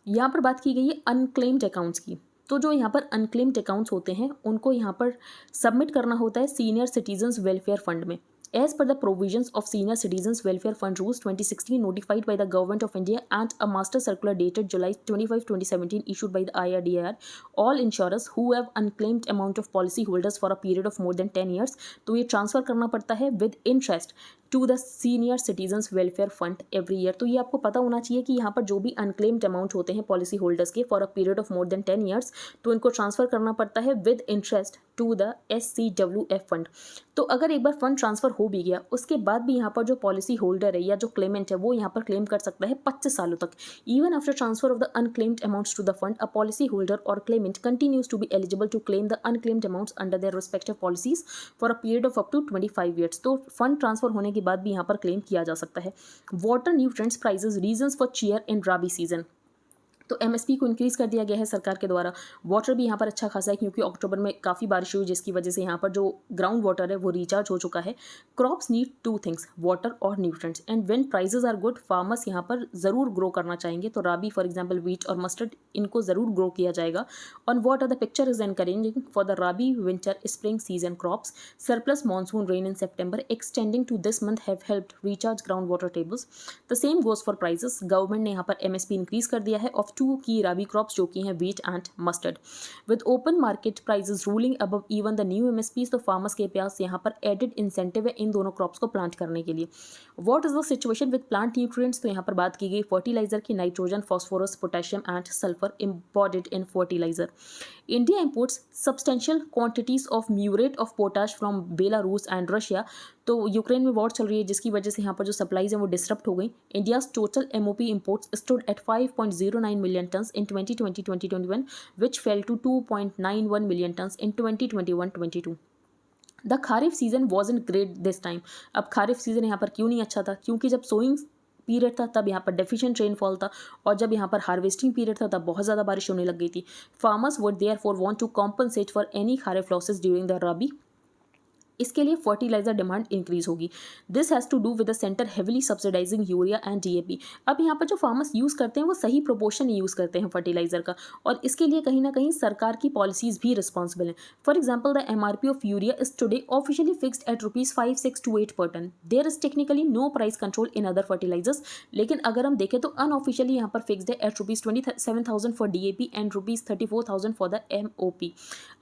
यहाँ पर बात की गई है अनक्लेम्ड अकाउंट्स की। तो जो यहाँ पर अनक्लेम्ड अकाउंट्स होते हैं उनको यहाँ पर सबमिट करना होता है सीनियर सिटीजन्स वेलफेयर फंड में। As per the provisions of Senior Citizens Welfare Fund Rules 2016 notified by the Government of India and a Master Circular dated July 25, 2017 issued by the IRDAI, all insurers who have unclaimed amount of policy holders for a period of more than 10 years, तो ये transfer करना पड़ता है with interest to the senior citizens welfare fund every year. तो ये आपको पता होना चाहिए कि यहाँ पर जो भी अनक्लेम्ड अमाउंट होते हैं पॉलिसी होल्डर्स के for a period of more than 10 years, तो इनको ट्रांसफ़र करना पड़ता है with interest to the SCWF fund. तो अगर एक बार फंड ट्रांसफ़र हो भी गया उसके बाद भी यहाँ पर जो पॉलिसी होल्डर है या जो क्लेमेंट है वो यहाँ पर क्लेम कर सकता है 25 सालों तक। Even after transfer of the unclaimed amounts to the fund, a policy holder और claimant continues to be eligible to claim the unclaimed amounts under their respective policies for a period of up to 25 years. तो fund transfer होने के बाद भी यहाँ पर claim किया जा सकता है। Water nutrients prices reasons for cheer in rabi season. तो MSP को इंक्रीज़ कर दिया गया है सरकार के द्वारा। वाटर भी यहाँ पर अच्छा खासा है क्योंकि अक्टूबर में काफ़ी बारिश हुई जिसकी वजह से यहाँ पर जो ग्राउंड वाटर है वो रिचार्ज हो चुका है। Crops need two things, water और nutrients, and when prices are good farmers यहाँ पर ज़रूर ग्रो करना चाहेंगे। तो राबी फॉर एग्जांपल व्हीट और मस्टर्ड इनको ज़रूर ग्रो किया जाएगा। On what are the picture is encouraging for the rabi winter spring season crops. Surplus monsoon rain in September extending to this month have helped recharge ground water tables. The same goes for prices. Government ने यहाँ पर MSP increase कर दिया है of to की राबी crops जो कि हैं wheat and mustard. With open market prices ruling above even the new MSPs, तो फार्मर्स के पास यहाँ पर एडेड इंसेंटिव है इन दोनों क्रॉप्स को प्लांट करने के लिए। What is the situation with plant nutrients, तो यहाँ पर बात की गई फर्टिलाइजर की, nitrogen, phosphorus, potassium and sulphur imported in fertiliser. India imports substantial quantities of muriate of potash from Belarus and Russia. तो यूक्रेन में वॉर चल रही है जिसकी वजह से यहाँ पर जो सप्लाईज हैं वो डिस्टर्ब हो गई। India's total MOP imports stood at 5.09 million tons in 2020-2021 which fell to 2.91 million tons in 2021-22। The kharif season was in great this time. अब खारिफ सीजन यहाँ पर क्यों नहीं अच्छा था, क्योंकि जब सोइंग पीरियड था तब यहाँ पर डेफिशिएंट रेनफॉल था, और जब यहाँ पर हार्वेस्टिंग पीरियड था तब बहुत ज़्यादा बारिश होने लग गई थी। Farmers would therefore want to compensate for any kharif losses during the rabi. इसके लिए फर्टिलाइजर डिमांड इंक्रीज होगी। This has to do with the centre heavily subsidising urea and DAP। अब यहाँ पर जो फार्मर्स यूज़ करते हैं वो सही प्रोपोर्शन यूज़ करते हैं फर्टिलाइजर का, और इसके लिए कहीं ना कहीं सरकार की पॉलिसीज़ भी रिस्पॉन्सिबल हैं। For example the MRP of urea is today officially fixed at ₹5628 per ton. There is technically no price control in other fertilisers, लेकिन अगर हम देखें तो अनऑफिशियली यहाँ पर फिक्स्ड है at ₹27,000 for DAP and ₹34,000 for the MOP।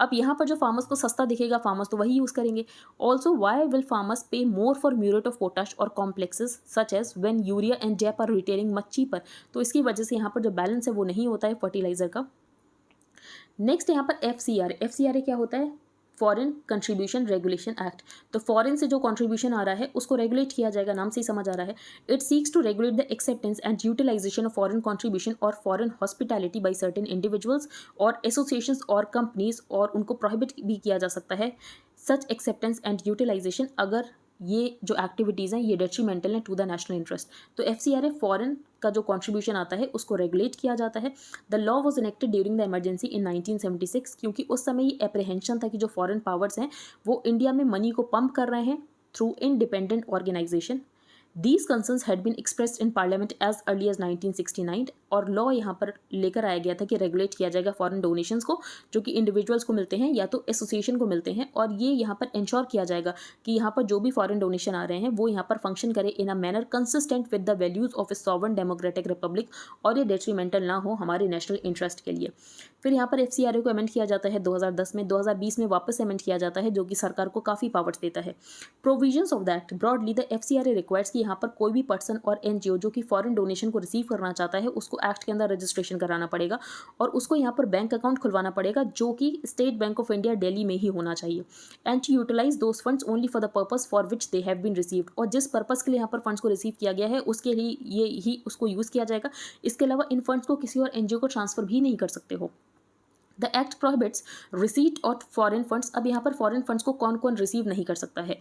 अब यहाँ पर जो फार्मर्स को सस्ता दिखेगा फार्मर्स तो वही यूज़ करेंगे। Also, why will farmers pay more for muriate of potash or complexes such as when urea and DAP are retailing much cheaper? तो इसकी वजह से यहाँ पर जो बैलेंस है वो नहीं होता है फर्टिलाइजर का। नेक्स्ट यहाँ पर FCRA क्या होता है? Foreign contribution regulation act. तो फॉरेन से जो कंट्रीब्यूशन आ रहा है उसको रेगुलेट किया जाएगा, नाम से ही समझ आ रहा है। It seeks to regulate the acceptance and utilisation of foreign contribution और foreign hospitality by certain individuals और एसोसिएशंस और कंपनीज, और उनको प्रोहिबिट भी किया जा सकता है सच एक्सेप्टेंस एंड यूटिलाइजेशन अगर ये जो एक्टिविटीज़ हैं ये डेट्रीमेंटल हैं टू द नेशनल इंटरेस्ट। तो FCRA फॉरेन का जो कंट्रीब्यूशन आता है उसको रेगुलेट किया जाता है। The law was enacted during the emergency in 1976, क्योंकि उस समय ये एप्रीहेंशन था कि जो फॉरेन पावर्स हैं वो इंडिया में मनी को पंप कर रहे हैं through independent organization. These concerns had been expressed in parliament as early as 1969 और लॉ यहाँ पर लेकर आया गया था कि रेगुलेट किया जाएगा फॉरेन डोनेशंस को जो कि इंडिविजुअल्स को मिलते हैं या तो एसोसिएशन को मिलते हैं, और ये यहाँ पर इंश्योर किया जाएगा कि यहाँ पर जो भी फॉरेन डोनेशन आ रहे हैं वो यहाँ पर फंक्शन करे in a manner consistent with the values of a sovereign democratic republic और ये डेट्रीमेंटल ना हो हमारे नेशनल इंटरेस्ट के लिए। फिर यहाँ पर एफसीआरए को अमेंड किया जाता है 2010 में, 2020 में वापस अमेंड किया जाता है जो कि सरकार को काफ़ी पावर्स देता है। Provisions of that broadly the FCRA requires कि यहाँ पर कोई भी पर्सन और एनजीओ जो कि फॉरेन डोनेशन को रिसीव करना चाहता है उसको एक्ट के अंदर रजिस्ट्रेशन कराना पड़ेगा और उसको यहाँ पर बैंक अकाउंट खुलवाना पड़ेगा जो कि State Bank of India Delhi में ही होना चाहिए, and to utilise those funds only for the purpose for which they have been received, और जिस पर्पस के लिए यहाँ पर फंड्स को रिसीव किया गया है उसके लिए ये ही उसको यूज़ किया जाएगा। इसके अलावा इन फंड्स को किसी और एनजीओ को ट्रांसफर भी नहीं कर सकते हो। The act prohibits receipt of foreign funds. अब यहाँ पर फॉरेन फंड्स को कौन कौन रिसीव नहीं कर सकता है?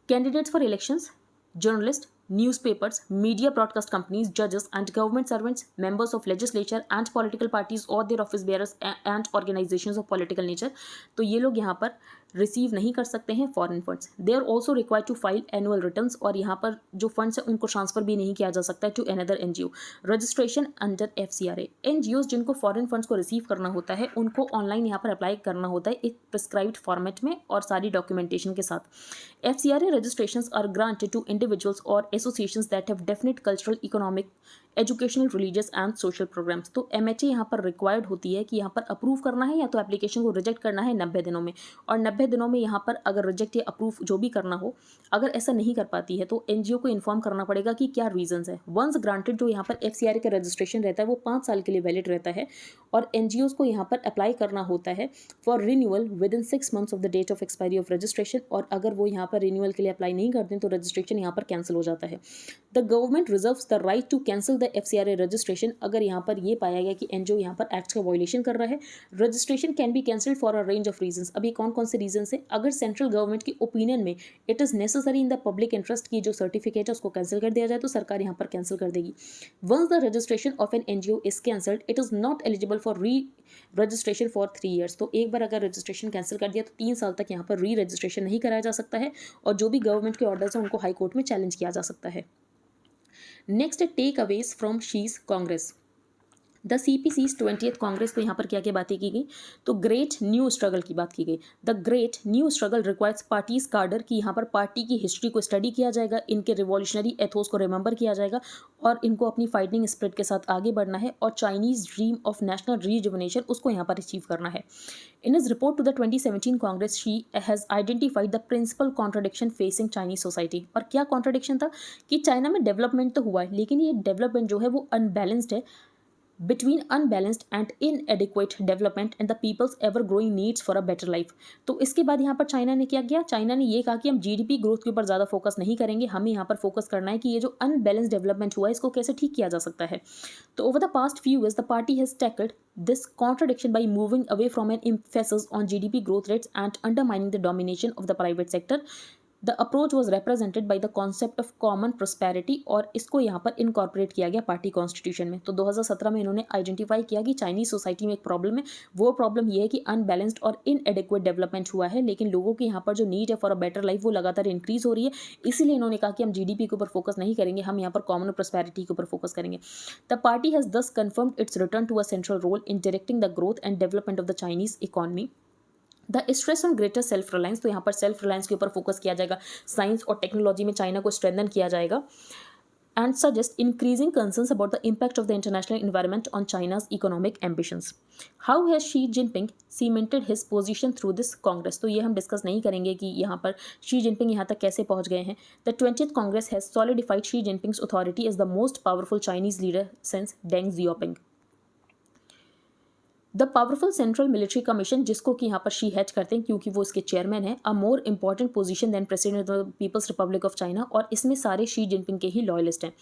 Candidates for elections, journalists, newspapers, media broadcast companies, judges and government servants, members of legislature and political parties or their office bearers and organizations of political nature। तो ये लोग यहाँ पर रिसीव नहीं कर सकते हैं foreign funds. They are also required to file annual returns, और यहाँ पर जो फंड्स है उनको ट्रांसफर भी नहीं किया जा सकता है to another NGO. Registration under FCRA. NGOs जिनको फॉरेन फंड्स को रिसीव करना होता है उनको ऑनलाइन यहाँ पर अप्लाई करना होता है एक प्रिस्क्राइब्ड फॉर्मेट में और सारी डॉक्यूमेंटेशन के साथ। FCRA registrations are granted to individuals और associations that have definite cultural, economic, educational, religious and social programmes. तो एमएचए यहाँ पर रिक्वायर्ड होती है कि यहाँ पर अप्रूव करना है या तो एप्लीकेशन को रिजेक्ट करना है 90 दिनों में, और 90 दिनों में यहाँ पर अगर रिजेक्ट या अप्रूव जो भी करना हो, अगर ऐसा नहीं कर पाती है तो एनजीओ को इन्फॉर्म करना पड़ेगा कि क्या रीजंस है। वंस ग्रांटेड जो यहाँ पर एफसीआरए का रजिस्ट्रेशन रहता है वो 5 साल के लिए वैलिड रहता है, और एनजीओज को यहाँ पर अप्लाई करना होता है for renewal within 6 months of the date of expiry of registration, और अगर वो यहाँ पर रिन्यूअल के लिए अप्लाई नहीं करते तो रजिस्ट्रेशन यहाँ पर कैंसिल हो जाता है। The government reserves the right to cancel the FCRA registration. अगर यहाँ पर ये पाया गया कि एनजीओ यहाँ पर एक्ट का वायलेशन कर रहा है, registration can be cancelled for a range of reasons. अभी कौन कौन से रीजंस है? अगर सेंट्रल गवर्नमेंट की ओपिनियन में it is necessary in the public interest की जो सर्टिफिकेट है उसको कैंसिल कर दिया जाए तो सरकार यहाँ पर कैंसिल कर देगी। Once the registration of an NGO is cancelled it is not eligible for re registration for 3 years। तो एक बार अगर रजिस्ट्रेशन कैंसिल कर दिया तो 3 साल तक यहाँ पर री रजिस्ट्रेशन नहीं कराया जा सकता है, और जो भी गवर्नमेंट के ऑर्डर्स हैं उनको हाई कोर्ट में चैलेंज किया जा सकता है। नेक्स्ट है takeaways from शीज congress. The CPC's 20th congress. तो यहाँ पर क्या क्या बातें की गई? तो ग्रेट न्यू स्ट्रगल की बात की गई। The great new struggle requires parties कार्डर की यहाँ पर पार्टी की हिस्ट्री को स्टडी किया जाएगा, इनके रिवॉल्यूशनरी एथोस को रिमेंबर किया जाएगा और इनको अपनी फाइटिंग स्पिरिट के साथ आगे बढ़ना है, और चाइनीज ड्रीम ऑफ नेशनल रीजुवनेशन उसको यहाँ पर अचीव करना है। In his report to the 2017 Congress, she has identified the principal contradiction facing Chinese society। और क्या कॉन्ट्रडिक्शन था कि चाइना में डेवलपमेंट तो हुआ है लेकिन ये डेवलपमेंट जो है वो अनबैलेंस्ड है between unbalanced and inadequate development and the people's ever growing needs for a better life। तो इसके बाद यहाँ पर चाइना ने क्या किया? चाइना ने ये कहा कि हम जीडीपी ग्रोथ के ऊपर ज़्यादा फोकस नहीं करेंगे, हमें यहाँ पर फोकस करना है कि ये जो अनबैलेंस डेवलपमेंट हुआ है इसको कैसे ठीक किया जा सकता है। तो over the past few years the party has tackled this contradiction by moving away from an emphasis on GDP growth rates and undermining the domination of the private sector। The approach was represented by the concept of common prosperity, और इसको यहाँ पर incorporate किया गया party constitution में। तो 2017 में इन्होंने आइडेंटिफाई किया कि चाइनीज सोसाइटी में एक प्रॉब्लम है, वो प्रॉब्लम ये है कि अनबैलेंस्ड और इनएडिक्वेट डेवलपमेंट हुआ है, लेकिन लोगों की यहाँ पर जो नीड है फॉर अ बेटर लाइफ वो लगातार इंक्रीज हो रही है। इसीलिए इन्होंने कहा कि हम जीडीपी के ऊपर फोकस नहीं करेंगे, हम यहाँ पर कॉमन प्रॉस्पेरिटी के ऊपर फोकस करेंगे। The party has thus confirmed its return to a central role in directing the growth and development of the Chinese economy. The stress on greater self reliance. तो यहाँ पर सेल्फ रिलायंस के ऊपर focus किया जाएगा, science और technology में China को स्ट्रेंथन किया जाएगा, and suggest increasing concerns about the impact of the international environment on China's economic ambitions। How has Xi Jinping cemented his position through this Congress? तो ये हम डिस्कस नहीं करेंगे कि यहाँ पर शी जिनपिंग यहाँ तक कैसे पहुँच गए हैं। The 20th Congress has solidified Xi Jinping's authority as the most powerful Chinese leader since Deng Xiaoping। The powerful central military commission, जिसको कि यहाँ पर शी हेड करते हैं क्योंकि वो इसके चेयरमैन है, a more important position than president of the People's Republic of China, और इसमें सारे शी जिनपिंग के ही लॉयलिस्ट हैं।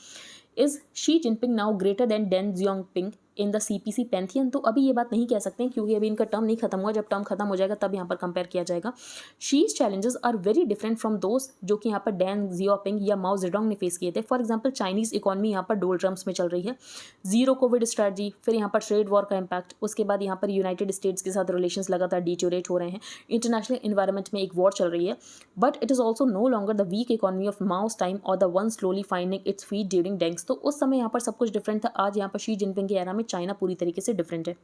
Is Xi Jinping now greater than Deng Xiaoping in the CPC pantheon, तो अभी ये बात नहीं कह सकते हैं क्योंकि अभी इनका टर्म नहीं खत्म हुआ, जब टर्म खत्म हो जाएगा तब यहाँ पर कंपेयर किया जाएगा। Xi's challenges are very different from those जो कि यहाँ पर डैंग जियोपिंग या माओ जेडोंग ने फेस किए थे। फॉर एग्जाम्पल चाइनीज इकोनॉमी यहाँ पर डोलड्रम्स में चल रही है, जीरो कोविड स्ट्रैटेजी, फिर यहाँ पर ट्रेड वॉर का इम्पैक्ट, उसके बाद यहाँ पर यूनाइटेड स्टेट्स के साथ रिलेशंस लगातार डिटोरेट हो रहे हैं, इंटरनेशनल इन्वायरमेंट में एक वॉर चल रही है, but it is also no longer the weak economy of Mao's time और the one slowly finding its feet during Deng's. तो उस समय यहाँ पर सब कुछ डिफरेंट था, आज यहाँ पर शी जिनपिंग की एरा में चाइना पूरी तरीके से डिफरेंट है।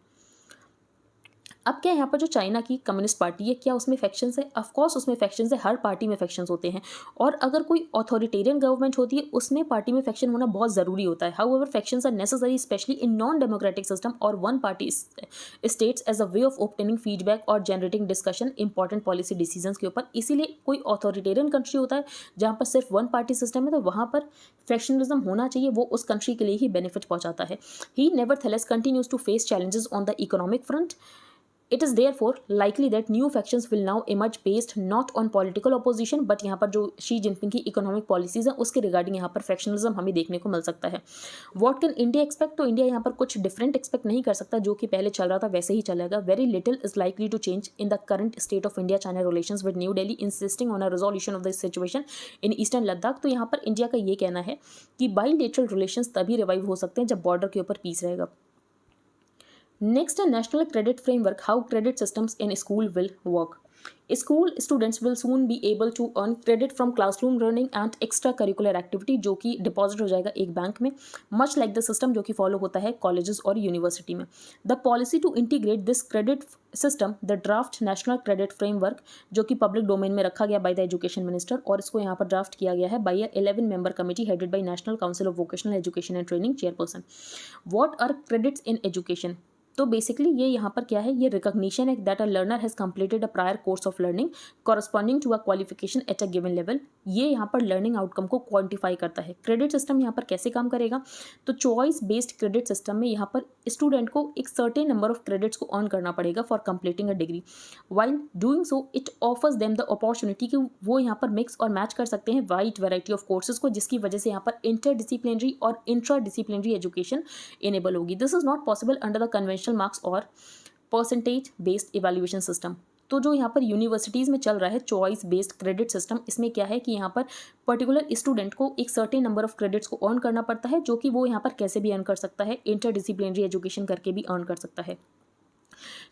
अब क्या यहाँ पर जो चाइना की कम्युनिस्ट पार्टी है, क्या उसमें फैक्शंस है? ऑफ कोर्स उसमें फैक्शंस है, हर पार्टी में फैक्शंस होते हैं, और अगर कोई ऑथोरिटेरियन गवर्नमेंट होती है उसमें पार्टी में फैक्शन होना बहुत ज़रूरी होता है। However factions are necessary especially in non democratic system और one party states as a way of obtaining feedback और generating discussion important policy decisions के ऊपर। इसीलिए कोई ऑथोरिटेरियन कंट्री होता है जहाँ पर सिर्फ वन पार्टी सिस्टम है, तो वहाँ पर फैक्शनिज्म होना चाहिए, वो उस कंट्री के लिए ही बेनिफिट पहुँचाता है। He nevertheless continues to face challenges on the economic front. It is therefore likely that new factions will now emerge based not on political opposition, but यहाँ पर जो शी जिनपिंग की इकोनॉमिक पॉलिसीज है उसके regarding यहाँ पर factionalism हमें देखने को मिल सकता है। What can India expect? तो इंडिया यहाँ पर कुछ डिफरेंट एक्सपेक्ट नहीं कर सकता, जो कि पहले चल रहा था वैसे ही चलेगा। Very little is likely to change in the current state of India China relations with New Delhi insisting on a resolution of the situation in eastern Ladakh. तो यहाँ पर इंडिया का ये कहना है कि बाइलेटरल रिलेशंस तभी रिवाइव हो सकते हैं जब बॉर्डर के ऊपर पीस रहेगा। Next, a national credit framework, how credit systems in school will work. School students will soon be able to earn credit from classroom learning and extracurricular activity, जो कि डिपॉजिट हो जाएगा एक बैंक में, much like the system जो कि follow होता है कॉलेजेस और यूनिवर्सिटी में। The policy to integrate this credit system, the draft National Credit Framework, जो कि पब्लिक डोमेन में रखा गया बाय द एजुकेशन मिनिस्टर, और इसको यहाँ पर ड्राफ्ट किया गया है by a 11 member committee headed by National Council of Vocational Education and Training chairperson. What are credits in education? तो बेसिकली ये यहाँ पर क्या है, ये रिकॉग्निशन है that a learner has completed a prior course of learning corresponding to a qualification at a given level. ये यहाँ पर लर्निंग आउटकम को क्वांटिफाई करता है। क्रेडिट सिस्टम यहाँ पर कैसे काम करेगा? तो चॉइस बेस्ड क्रेडिट सिस्टम में यहाँ पर स्टूडेंट को एक सर्टेन नंबर ऑफ क्रेडिट्स को अर्न करना पड़ेगा for completing a degree. While doing so it offers them the opportunity कि वो यहाँ पर मिक्स और मैच कर सकते हैं वाइड वैरायटी ऑफ कोर्सेज को, जिसकी वजह से यहाँ पर इंटर डिसिप्लिनरी और इंट्रा डिसिप्लिनरी एजुकेशन इनेबल होगी। This is not possible under the conventional marks और परसेंटेज बेस्ड इवैल्यूएशन सिस्टम। तो जो यहाँ पर यूनिवर्सिटीज़ में चल रहा है चॉइस बेस्ड क्रेडिट सिस्टम, इसमें क्या है कि यहाँ पर पर्टिकुलर स्टूडेंट को एक सर्टेन नंबर ऑफ क्रेडिट्स को अर्न करना पड़ता है, जो कि वो यहाँ पर कैसे भी अर्न कर सकता है, इंटर डिसिप्लिनरी एजुकेशन करके भी अर्न कर सकता है।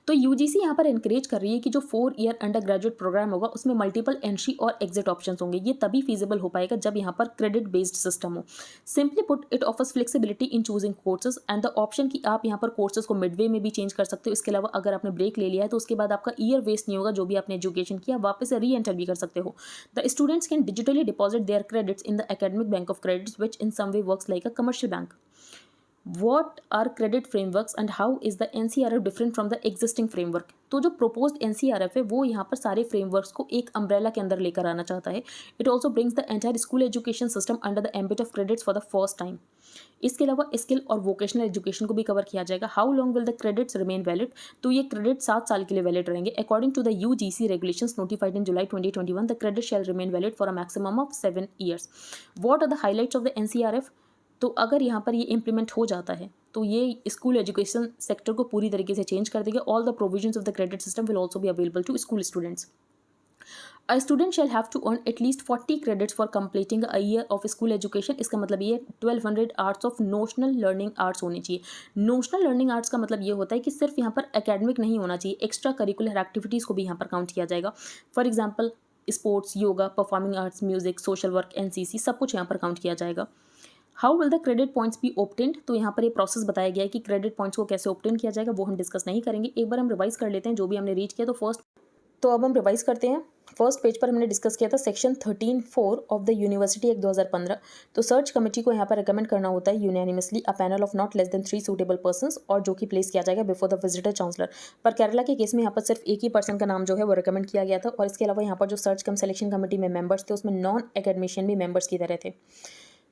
तो यूजीसी यहाँ पर एनकरेज कर रही है कि जो 4 ईयर अंडर ग्रेजुएट प्रोग्राम होगा उसमें मल्टीपल एंट्री और एग्जिट ऑप्शंस होंगे। ये तभी फीजिबल हो पाएगा जब यहाँ पर क्रेडिट बेस्ड सिस्टम हो। Simply put it offers flexibility in choosing courses and the option कि आप यहाँ पर कोर्सेज को मिडवे में भी चेंज कर सकते हो। इसके अलावा अगर आपने ब्रेक ले लिया है तो उसके बाद आपका ईयर वेस्ट नहीं होगा, जो भी आपने एजुकेशन किया वापस से री एंटर भी कर सकते हो। The students can digitally deposit their credits in the academic bank of credits which in some way works like a commercial bank. What are credit frameworks and how is the NCRF different from the existing framework? तो जो proposed NCRF है वो यहाँ पर सारे frameworks को एक umbrella के अंदर लेकर आना चाहता है। It also brings the entire school education system under the ambit of credits for the first time. इसके अलावा स्किल और वोकेशनल एजुकेशन को भी कवर किया जाएगा। How long will the credits remain valid? तो ये क्रेडिट 7 साल के लिए वैलिड रहेंगे। According to the UGC regulations notified in July 2021, the credit shall remain valid for a maximum of 7 years. What are the highlights of the NCRF? तो अगर यहाँ पर ये इम्प्लीमेंट हो जाता है तो ये स्कूल एजुकेशन सेक्टर को पूरी तरीके से चेंज कर देगा। All the provisions of the credit system will also be available to school students. A student shall have to earn at least 40 credits for completing a year of school education। इसका मतलब ये 1200 hours of notional learning arts होने चाहिए। Notional learning arts का मतलब ये होता है कि सिर्फ यहाँ पर एकेडमिक नहीं होना चाहिए, एक्स्ट्रा करिकुलर एक्टिविटीज़ को भी यहाँ पर काउंट किया जाएगा। For example sports, yoga, performing arts, music, social work, NCC सब कुछ यहाँ पर काउंट किया जाएगा। How will the credit points B obtained? तो यहाँ पर ये प्रोसेस बताया गया है कि क्रेडिट पॉइंट्स को कैसे ऑब्टेन किया जाएगा, वो हम डिस्कस नहीं करेंगे। एक बार हम रिवाइज कर लेते हैं जो भी हमने रीच किया। तो अब हम रिवाइज करते हैं। फर्स्ट पेज पर हमने डिस्कस किया था section 13(4) of the university act 2015। तो सर्च कमेटी को यहाँ पर रिकमेंड करना होता है unanimously a panel of not less than 3 suitable persons, और जो कि प्लेस किया जाएगा बिफोर द विजिटर चांसलर। पर केरला के केस में यहाँ पर सिर्फ एक ही पर्सन का नाम जो है वो रिकमेंड किया गया था, और इसके अलावा यहाँ पर जो सर्च कम सिलेक्शन कमेटी में मेंबर्स थे उसमें नॉन एकेडमिशियन भी मेंबर्स की तरह थे।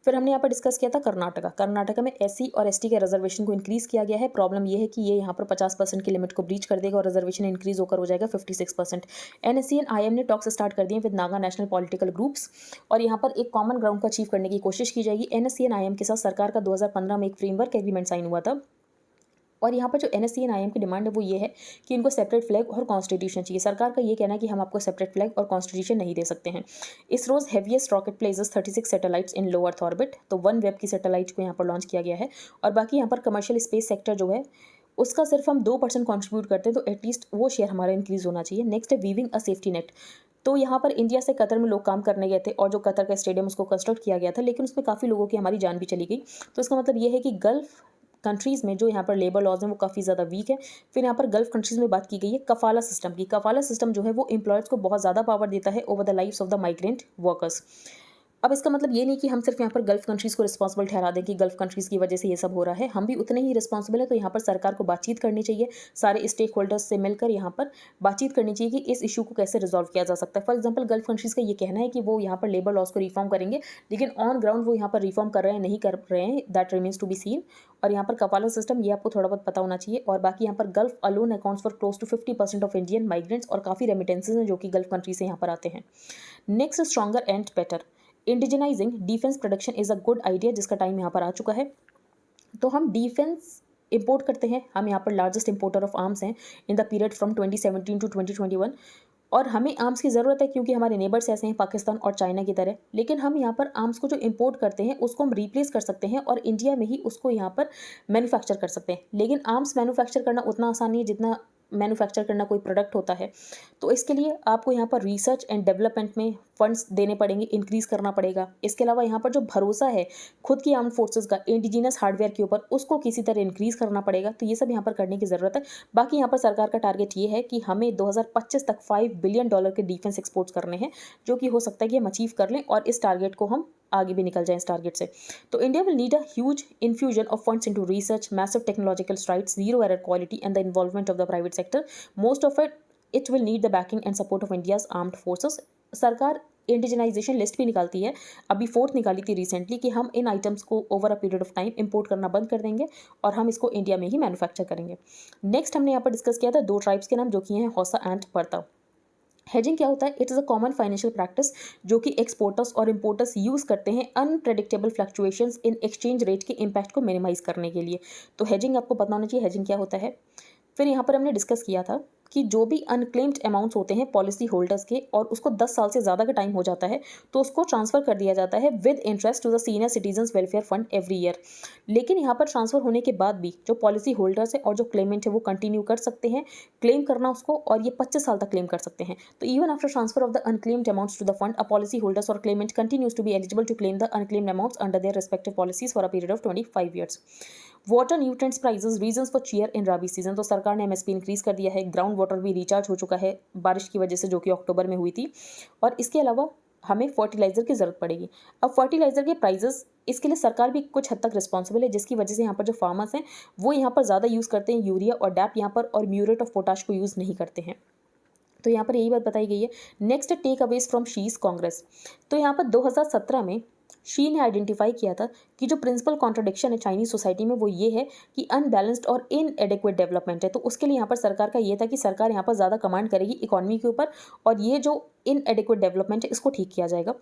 फिर हमने यहाँ पर डिस्कस किया था कर्नाटका में SC और ST के रिजर्वेशन को इंक्रीज़ किया गया है। प्रॉब्लम ये है कि ये यहाँ पर 50% की लिमिट को ब्रीच कर देगा और रिजर्वेशन इंक्रीज होकर हो जाएगा 56%। NSC एंड IM ने टॉक्स स्टार्ट कर दिए with Naga national political groups, और यहाँ पर एक कॉमन ग्राउंड को अचीव करने की कोशिश की जाएगी। NSC एंड IM के साथ सरकार का 2015 में एक फ्रेमवर्क एग्रीमेंट साइन हुआ था और यहाँ पर जो NSC एंड IIM की डिमांड है वो ये है कि इनको सेपरेट फ्लैग और कॉन्स्टिट्यूशन चाहिए। सरकार का ये कहना है कि हम आपको सेपरेट फ्लैग और कॉन्स्टिट्यूशन नहीं दे सकते हैं। ISRO's heaviest rocket places 36 satellites in low earth orbit, तो वन वेब की सैटेलाइट को यहाँ पर लॉन्च किया गया है। और बाकी यहाँ पर कमर्शियल स्पेस सेक्टर जो है उसका सिर्फ हम 2% कॉन्ट्रीब्यूट करते हैं, तो एटलीस्ट वो शेयर हमारा इंक्रीज होना चाहिए। नेक्स्ट है वीविंग अ सेफ्टी नेट। तो यहाँ पर इंडिया से कतर में लोग काम करने गए थे और जो कतर का स्टेडियम उसको कंस्ट्रक्ट किया गया था, लेकिन उसमें काफ़ी लोगों की हमारी जान भी चली गई। तो इसका मतलब ये है कि गल्फ कंट्रीज़ में जो यहाँ पर लेबर लॉज हैं वो काफ़ी ज़्यादा वीक है। फिर यहाँ पर गल्फ कंट्रीज़ में बात की गई है कफाला सिस्टम की। कफाला सिस्टम जो है वो एम्प्लॉयर्स को बहुत ज़्यादा पावर देता है over the lifes of the migrant workers. अब इसका मतलब ये नहीं कि हम सिर्फ यहाँ पर गल्फ कंट्रीज़ को रिस्पॉन्सिबल ठहरा दें कि गल्फ कंट्रीज़ की वजह से ये सब हो रहा है, हम भी उतने ही रिस्पॉन्सिबल है। तो यहाँ पर सरकार को बातचीत करनी चाहिए, सारे स्टेक होल्डर्स से मिलकर यहाँ पर बातचीत करनी चाहिए कि इस इशू को कैसे रिजॉल्व किया जा सकता है। फॉर एग्जाम्पल गल्फ कंट्रीज़ का ये कहना है कि वो यहाँ पर लेबर लॉज को रिफॉर्म करेंगे, लेकिन ऑन ग्राउंड वो यहाँ पर रिफॉर्म कर रहे हैं नहीं कर रहे हैं, that remains to be seen. और यहाँ पर कफाला सिस्टम ये आपको थोड़ा बहुत पता होना चाहिए। और बाकी यहाँ पर Gulf alone accounts for close to 50% of Indian migrants, और काफ़ी रेमिटेंसेज हैं जो कि गल्फ कंट्री से यहाँ पर आते हैं। Next, stronger and better indigenising defence production is a good idea, जिसका टाइम यहाँ पर आ चुका है। तो हम डिफेंस इंपोर्ट करते हैं, हम यहाँ पर लार्जेस्ट इंपोर्टर ऑफ आर्म्स हैं in the period from 2017 to 2021। और हमें आर्म्स की ज़रूरत है क्योंकि हमारे नेबर्स ऐसे हैं पाकिस्तान और चाइना की तरह। लेकिन हम यहाँ पर आर्म्स को जो इंपोर्ट करते हैं उसको हम रिप्लेस कर सकते हैं और इंडिया में ही उसको यहाँ पर मैन्युफैक्चर कर सकते हैं। लेकिन आर्म्स मैन्युफैक्चर करना उतना आसान नहीं है जितना मैन्युफैक्चर करना कोई प्रोडक्ट होता है। तो इसके लिए आपको यहाँ पर रिसर्च एंड डेवलपमेंट में फंड्स देने पड़ेंगे, इंक्रीज़ करना पड़ेगा। इसके अलावा यहाँ पर जो भरोसा है खुद की आर्म फोर्सेस का इंडिजिनस हार्डवेयर के ऊपर, उसको किसी तरह इंक्रीज़ करना पड़ेगा। तो ये सब यहाँ पर करने की ज़रूरत है। बाकी यहाँ पर सरकार का टारगेट ये है कि हमें 2025 तक $5 बिलियन के डिफेंस एक्सपोर्ट्स करने हैं, जो कि हो सकता है कि हम अचीव कर लें और इस टारगेट को हम आगे भी निकल जाएं इस टारगेट से। तो India will need a huge infusion of funds into research, massive technological strides, zero error quality and the involvement of the private sector. Most of it will need the backing and support of India's armed forces. सरकार indigenisation list भी निकालती है, अभी 4th निकाली थी recently, कि हम इन items को over a period of time import करना बंद कर देंगे और हम इसको इंडिया में ही मैन्युफैक्चर करेंगे। नेक्स्ट हमने यहाँ पर डिस्कस किया था 2 ट्राइब्स के नाम, जो कि हैं हौसा एंड परता। हेजिंग क्या होता है? It is a common financial practice जो कि एक्सपोर्टर्स और इंपोर्टर्स यूज़ करते हैं unpredictable fluctuations in exchange rate के इम्पैक्ट को मिनिमाइज करने के लिए। तो हेजिंग आपको पता होना चाहिए हेजिंग क्या होता है। फिर यहाँ पर हमने डिस्कस किया था कि जो भी अनक्लेम्ड अमाउंट्स होते हैं पॉलिसी होल्डर्स के और उसको 10 साल से ज़्यादा का टाइम हो जाता है, तो उसको ट्रांसफ़र कर दिया जाता है with interest to the senior citizens welfare fund every year. लेकिन यहाँ पर ट्रांसफ़र होने के बाद भी जो पॉलिसी होल्डर्स है और जो क्लेमेंट है वो कंटिन्यू कर सकते हैं क्लेम करना उसको, और ये 25 साल तक क्लेम कर सकते हैं। तो even after transfer of the unclaimed amounts to the fund, a policy holders और claimant continues to be eligible to claim the unclaimed amounts under their respective policies for a period of 25 years. Water nutrients prices reasons for cheer in rabi season. तो सरकार ने MSP increase कर दिया है। Ground water भी recharge हो चुका है बारिश की वजह से, जो कि अक्टूबर में हुई थी। और इसके अलावा हमें फर्टिलाइजर की ज़रूरत पड़ेगी। अब फर्टिलाइजर के प्राइजेस, इसके लिए सरकार भी कुछ हद तक रिस्पॉन्सिबल है, जिसकी वजह से यहाँ पर जो फार्मर्स हैं वो यहाँ पर ज़्यादा यूज़ करते हैं यूरिया और डैप यहाँ पर, और म्यूरेट ऑफ पोटाश को यूज़ नहीं करते हैं। तो यहाँ पर यही बात बताई गई है। Next, takeaways from शीज Congress. तो यहाँ पर 2017 में शी ने आइडेंटिफाई किया था कि जो प्रिंसिपल कॉन्ट्रडिक्शन है चाइनीज सोसाइटी में वो ये है कि अनबैलेंस्ड और इनएडिक्वेट डेवलपमेंट है। तो उसके लिए यहाँ पर सरकार का ये था कि सरकार यहाँ पर ज़्यादा कमांड करेगी इकोनॉमी के ऊपर, और ये जो इनएडिक्वेट डेवलपमेंट है इसको ठीक किया जाएगा।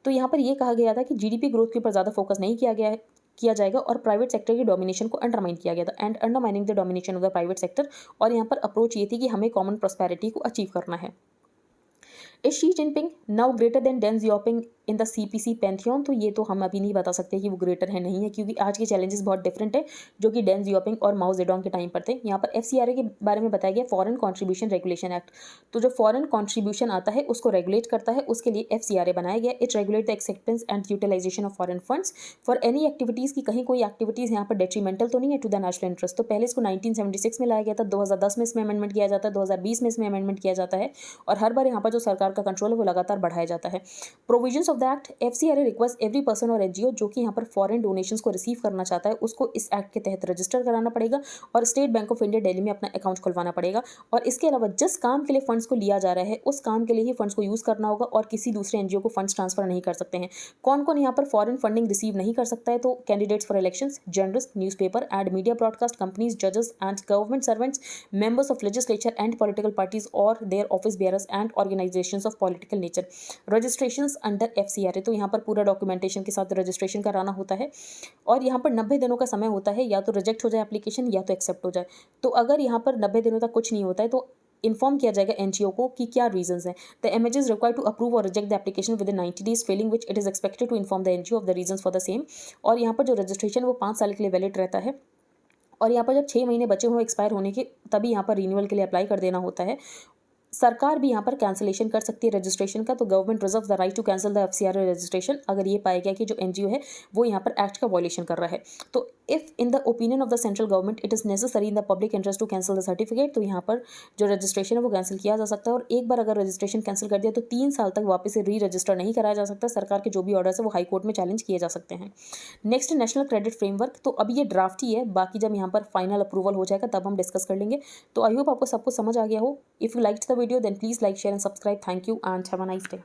तो यहाँ पर ये कहा गया था कि जीडीपी ग्रोथ के ऊपर ज़्यादा फोकस नहीं किया जाएगा और प्राइवेट सेक्टर की डोमिनेशन को अंडरमाइन किया गया था, and undermining the domination of the private sector. और यहाँ पर अप्रोच ये थी कि हमें कॉमन प्रॉस्पेरिटी को अचीव करना है। Is Xi Jinping now greater than Deng Xiaoping in the CPC pantheon? तो ये तो हम अभी नहीं बता सकते कि वो ग्रेटर है नहीं है, क्योंकि आज के चैलेंजेस बहुत डिफरेंट है जो कि डेन जियोपिंग और माओ जेडोंग के टाइम पर थे। यहाँ पर एफसीआरए के बारे में बताया गया, फॉरेन कंट्रीब्यूशन रेगुलेशन एक्ट। तो जो फॉरेन कंट्रीब्यूशन आता है उसको रेगुलेट करता है, उसके लिए एफसीआरए बनाया गया। It regulate the acceptance and utilisation of foreign funds for any activities की कहीं कोई एक्टिविटीज़ यहाँ पर डेट्रीमेंटल तो नहीं है टू द नेशनल इंटरेस्ट। तो पहले इसको 1976 में लाया गया था, 2010 में इसमें अमेंडमेंट किया जाता है, 2020 में इसमें अमेंडमेंट किया जाता है, और हर बार यहाँ पर जो सरकार का कंट्रोल है वो लगातार बढ़ाया जाता है। Provisions of the act, FCRA request every person और एनजीओ जो कि यहाँ पर फॉरेन डोनेशंस को रिसीव करना चाहता है उसको इस एक्ट के तहत रजिस्टर कराना पड़ेगा और state Bank of India Delhi में अपना अकाउंट खुलवाना पड़ेगा। और इसके अलावा जिस काम के लिए फंड्स को लिया जा रहा है उस काम के लिए ही फंड्स को यूज़ करना होगा और किसी दूसरे एनजीओ को फंड्स ट्रांसफर नहीं कर सकते हैं। कौन कौन यहाँ पर फॉरेन फंडिंग रिसीव नहीं कर सकता है? तो candidates for elections, journalist, newspaper and media broadcast companies, जजेस and government servants, members of legislature and political parties or their office bearers and organizations of political nature. Registrations under FCRA, तो यहाँ पर पूरा डॉक्यूमेंटेशन के साथ registration कराना होता है और यहाँ पर 90 दिनों का समय होता है, या तो रिजेक्ट हो जाए एप्लीकेशन या तो एक्सेप्ट हो जाए। तो अगर यहाँ पर 90 दिनों तक कुछ नहीं होता है तो इन्फॉर्म किया जाएगा एनजीओ को कि क्या रीजंस हैं। The MHA is required to approve और reject the application within 90 days, failing which it is expected to inform the NGO of the reasons for the same. और यहाँ पर जो रजिस्ट्रेशन वो 5 साल के लिए वैलिड रहता है और यहाँ पर जब 6 महीने बचे हुए एक्सपायर होने के, तभी यहाँ पर रिन्यूअल के लिए अप्लाई कर देना होता है। सरकार भी यहाँ पर कैंसिलेशन कर सकती है रजिस्ट्रेशन का, तो government reserve the right to cancel the FCRA registration अगर ये पाया गया कि जो एनजीओ है वो यहाँ पर एक्ट का वॉयलेशन कर रहा है। तो if in the opinion of the central government it is necessary in the public interest to cancel the certificate, तो यहाँ पर जो रजिस्ट्रेशन है वो कैंसिल किया जा सकता है। और एक बार अगर रजिस्ट्रेशन कैंसिल कर दिया तो 3 साल तक वापस से री रजिस्टर नहीं कराया जा सकता। सरकार के जो भी ऑर्डर्स है वो हाई कोर्ट में चैलेंज किए जा सकते हैं। नेक्स्ट नेशनल क्रेडिट फ्रेमवर्क, तो अभी ये ड्राफ्ट ही है, बाकी जब यहाँ पर फाइनल अप्रूवल हो जाएगा तब हम डिस्कस कर लेंगे। तो आई होप आपको सब कुछ समझ आ गया हो। If you liked the video then please like, share and subscribe. Thank you and have a nice day.